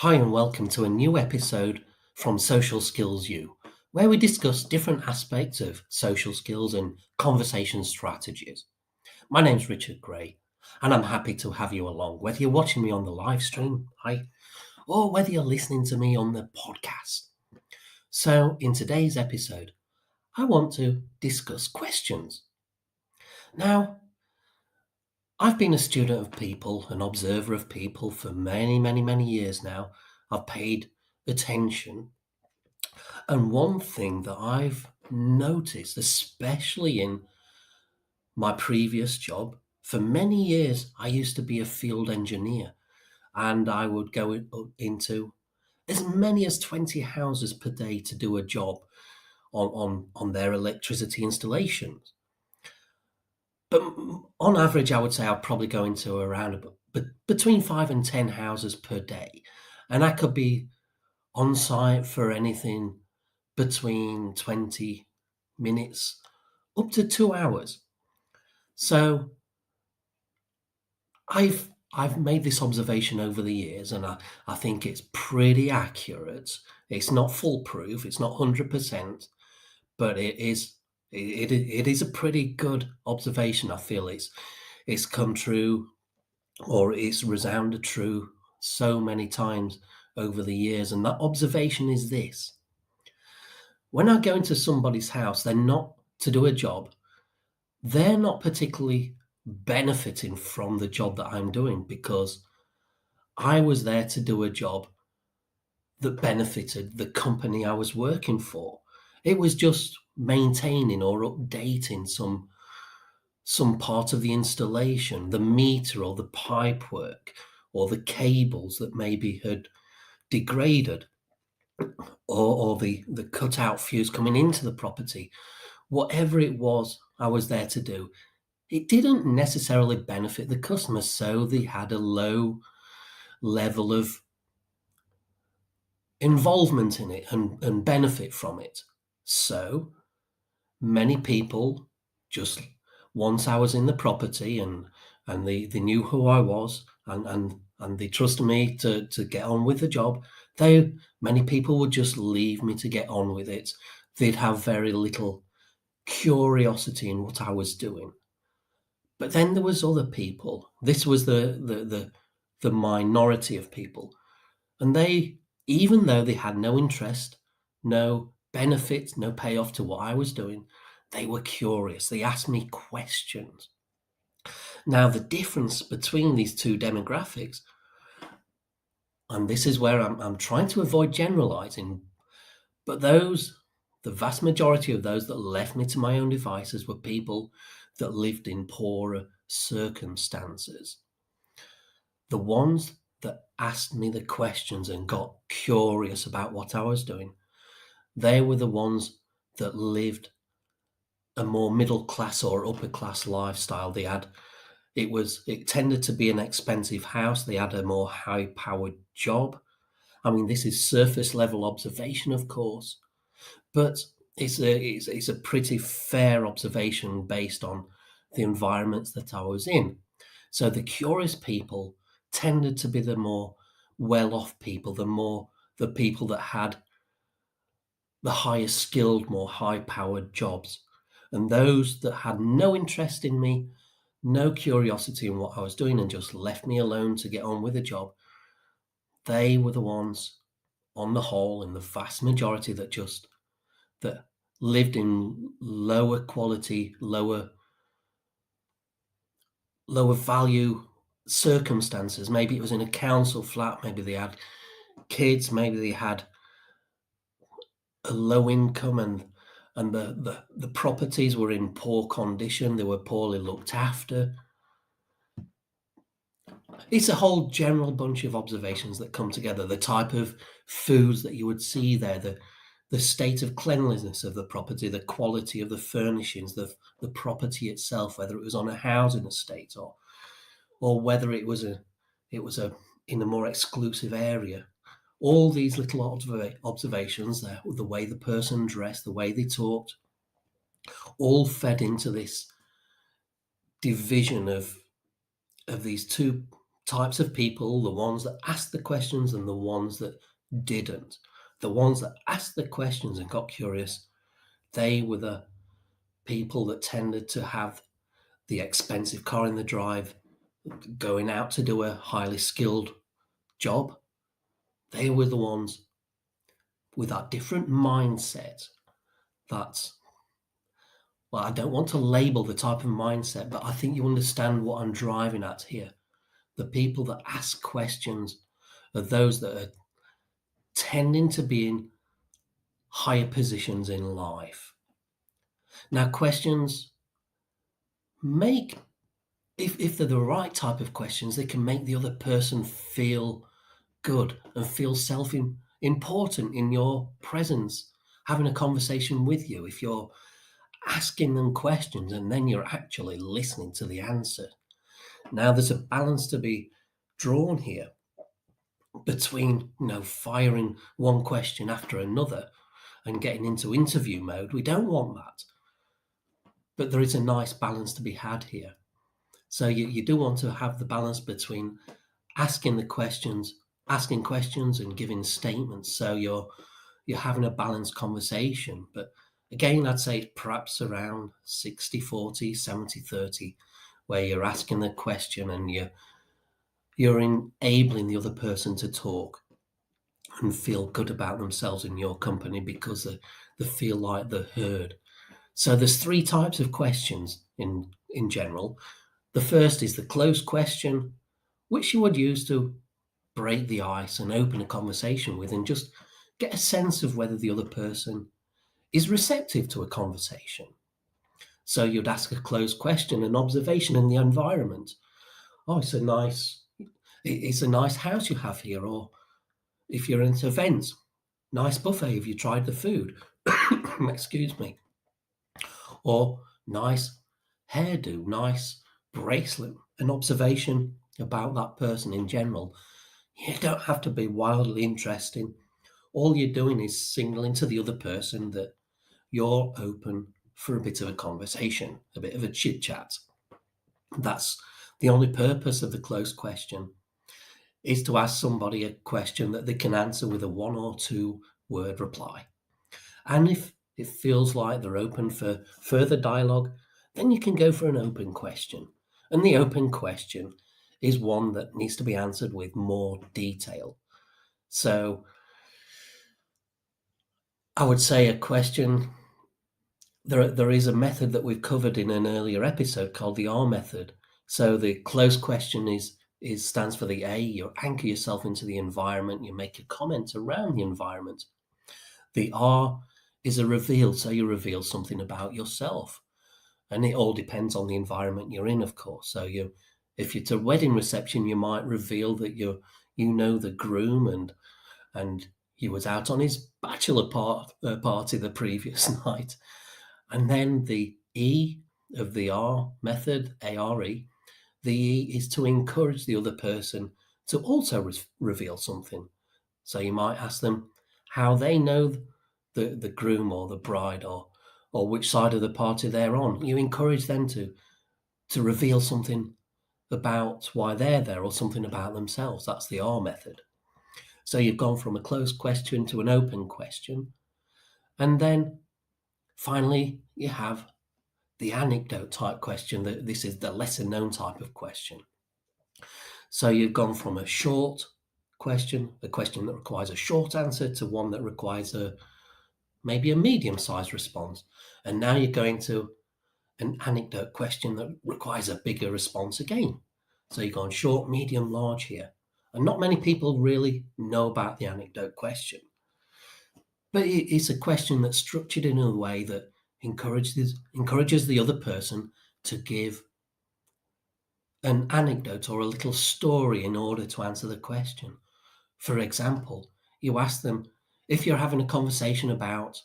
Hi, and welcome to a new episode from Social Skills U, where we discuss different aspects of social skills and conversation strategies. My name's Richard Gray, and I'm happy to have you along, whether you're watching me on the live stream, hi, or whether you're listening to me on the podcast. So, in today's episode, I want to discuss questions. Now, I've been a student of people, an observer of people for many, many, many years now. I've paid attention. And one thing that I've noticed, especially in my previous job, for many years, I used to be a field engineer and I would go into as many as 20 houses per day to do a job on their electricity installations. But on average, I would say I'd probably go into around between 5 and 10 houses per day. And I could be on site for anything between 20 minutes up to 2 hours. So I've made this observation over the years, and I think it's pretty accurate. It's not foolproof, it's not 100%, but it is a pretty good observation. I feel it's come true, or it's resounded true so many times over the years. And that observation is this: when I go into somebody's house, they're not to do a job, they're not particularly benefiting from the job that I'm doing because I was there to do a job that benefited the company I was working for. It was just maintaining or updating some part of the installation, the meter or the pipe work or the cables that maybe had degraded, or the cutout fuse coming into the property. Whatever it was I was there to do, it didn't necessarily benefit the customer, so they had a low level of involvement in it and benefit from it. So many people, just once I was in the property and they knew who I was, and they trusted me to get on with the job, many people would just leave me to get on with it. They'd have very little curiosity in what I was doing. But then there was other people. This was the minority of people. And they, even though they had no interest, no benefit, no payoff to what I was doing, they were curious. They asked me questions. Now, the difference between these two demographics, and this is where I'm trying to avoid generalizing, but the vast majority of those that left me to my own devices were people that lived in poorer circumstances. The ones that asked me the questions and got curious about what I was doing, they were the ones that lived a more middle class or upper class lifestyle. It tended to be an expensive house. They had a more high powered job. I mean, this is surface level observation, of course, but it's a pretty fair observation based on the environments that I was in. So the curious people tended to be the more well-off people, the people that had the highest skilled, more high-powered jobs. And those that had no interest in me, no curiosity in what I was doing, and just left me alone to get on with the job, they were the ones, on the whole, in the vast majority, that lived in lower quality, lower value circumstances. Maybe it was in a council flat, maybe they had kids, maybe they had a low income, and the properties were in poor condition, they were poorly looked after. It's a whole general bunch of observations that come together. The type of foods that you would see there, the state of cleanliness of the property, the quality of the furnishings, the property itself, whether it was on a housing estate or whether it was a in a more exclusive area. All these little observations there, the way the person dressed, the way they talked, all fed into this division of these two types of people, the ones that asked the questions and the ones that didn't. The ones that asked the questions and got curious, they were the people that tended to have the expensive car in the drive, going out to do a highly skilled job. They were the ones with that different mindset. That's, well, I don't want to label the type of mindset, but I think you understand what I'm driving at here. The people that ask questions are those that are tending to be in higher positions in life. Now, questions make, if they're the right type of questions, they can make the other person feel good and feel important in your presence, having a conversation with you. If you're asking them questions and then you're actually listening to the answer. Now, there's a balance to be drawn here between, firing one question after another and getting into interview mode. We don't want that. But there is a nice balance to be had here. So you do want to have the balance between asking questions and giving statements. So you're having a balanced conversation. But again, I'd say perhaps around 60-40, 70-30, where you're asking the question and you're enabling the other person to talk and feel good about themselves in your company because they feel like they're heard. So there's three types of questions in general. The first is the closed question, which you would use to break the ice and open a conversation with and just get a sense of whether the other person is receptive to a conversation. So you'd ask a closed question, an observation in the environment. Oh, it's a nice house you have here. Or if you're into events, nice buffet. Have you tried the food? Excuse me. Or nice hairdo, nice bracelet, an observation about that person in general. You don't have to be wildly interesting. All you're doing is signaling to the other person that you're open for a bit of a conversation, a bit of a chit chat. That's the only purpose of the closed question, is to ask somebody a question that they can answer with a 1 or 2 word reply. And if it feels like they're open for further dialogue, then you can go for an open question. And the open question is one that needs to be answered with more detail. So I would say a question, there is a method that we've covered in an earlier episode called the R method. So the closed question stands for the A. You anchor yourself into the environment. You make a comment around the environment. The R is a reveal. So you reveal something about yourself. And it all depends on the environment you're in, of course. So if you're to a wedding reception, you might reveal that you know the groom and he was out on his bachelor party the previous night. And then the E of the R method, A-R-E, the E is to encourage the other person to also reveal something. So you might ask them how they know the groom or the bride or which side of the party they're on. You encourage them to reveal something about why they're there or something about themselves. That's the R method. So you've gone from a closed question to an open question. And then finally, you have the anecdote type question. This is the lesser known type of question. So you've gone from a short question, a question that requires a short answer, to one that requires maybe a medium-sized response. And now you're going to an anecdote question that requires a bigger response again. So you've gone short, medium, large here. And not many people really know about the anecdote question. But it's a question that's structured in a way that encourages the other person to give an anecdote or a little story in order to answer the question. For example, you ask them, if you're having a conversation about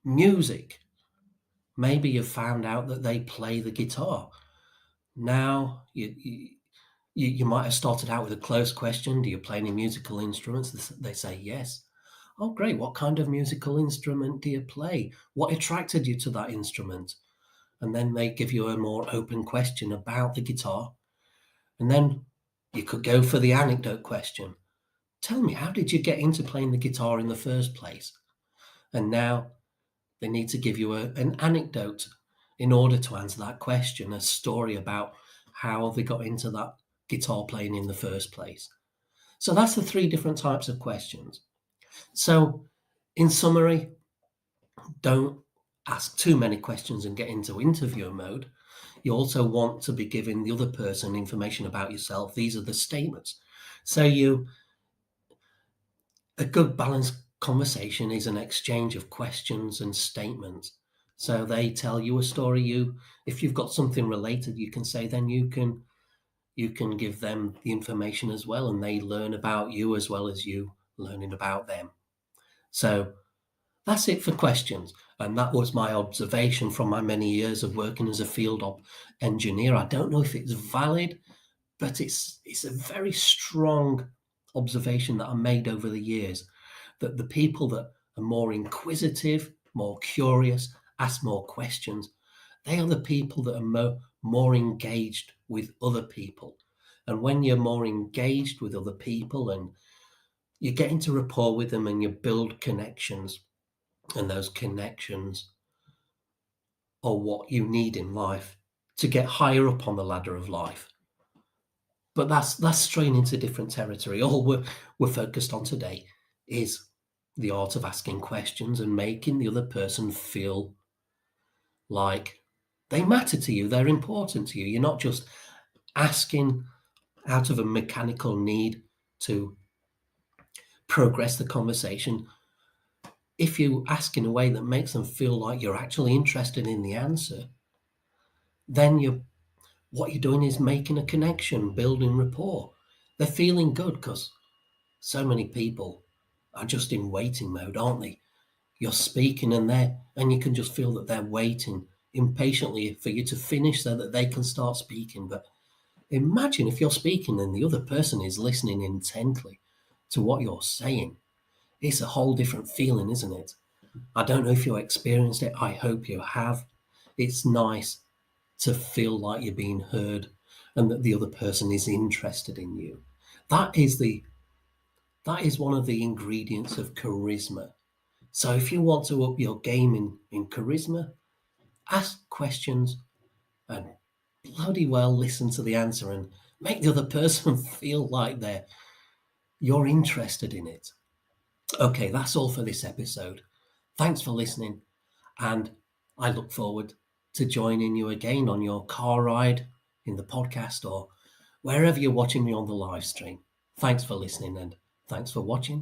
music, maybe you've found out that they play the guitar. Now, you might have started out with a closed question. Do you play any musical instruments? They say yes. Oh, great. What kind of musical instrument do you play? What attracted you to that instrument? And then they give you a more open question about the guitar. And then you could go for the anecdote question. Tell me, how did you get into playing the guitar in the first place? And now they need to give you an anecdote in order to answer that question, a story about how they got into that guitar playing in the first place. So that's the three different types of questions. So in summary, don't ask too many questions and get into interviewer mode. You also want to be giving the other person information about yourself. These are the statements. So a good balanced conversation is an exchange of questions and statements. So they tell you a story. If you've got something related, you can say, then you can give them the information as well, and they learn about you as well as you learning about them. So that's it for questions. And that was my observation from my many years of working as a field engineer. I don't know if it's valid, but it's a very strong observation that I made over the years, that the people that are more inquisitive, more curious, ask more questions, they are the people that are more engaged with other people. And when you're more engaged with other people and you get into rapport with them and you build connections, and those connections are what you need in life to get higher up on the ladder of life. But that's straying into different territory. All we're focused on today is the art of asking questions and making the other person feel like they matter to you, they're important to you. You're not just asking out of a mechanical need to progress the conversation. If you ask in a way that makes them feel like you're actually interested in the answer, then what you're doing is making a connection, building rapport. They're feeling good because so many people are just in waiting mode, aren't they? You're speaking and you can just feel that they're waiting impatiently for you to finish so that they can start speaking. But imagine if you're speaking and the other person is listening intently to what you're saying. It's a whole different feeling, isn't it? I don't know if you experienced it. I hope you have. It's nice to feel like you're being heard and that the other person is interested in you. That is one of the ingredients of charisma. So if you want to up your game in charisma, ask questions and bloody well listen to the answer and make the other person feel like you're interested in it. Okay, that's all for this episode. Thanks for listening, and I look forward to joining you again on your car ride, in the podcast, or wherever you're watching me on the live stream. Thanks for listening and thanks for watching.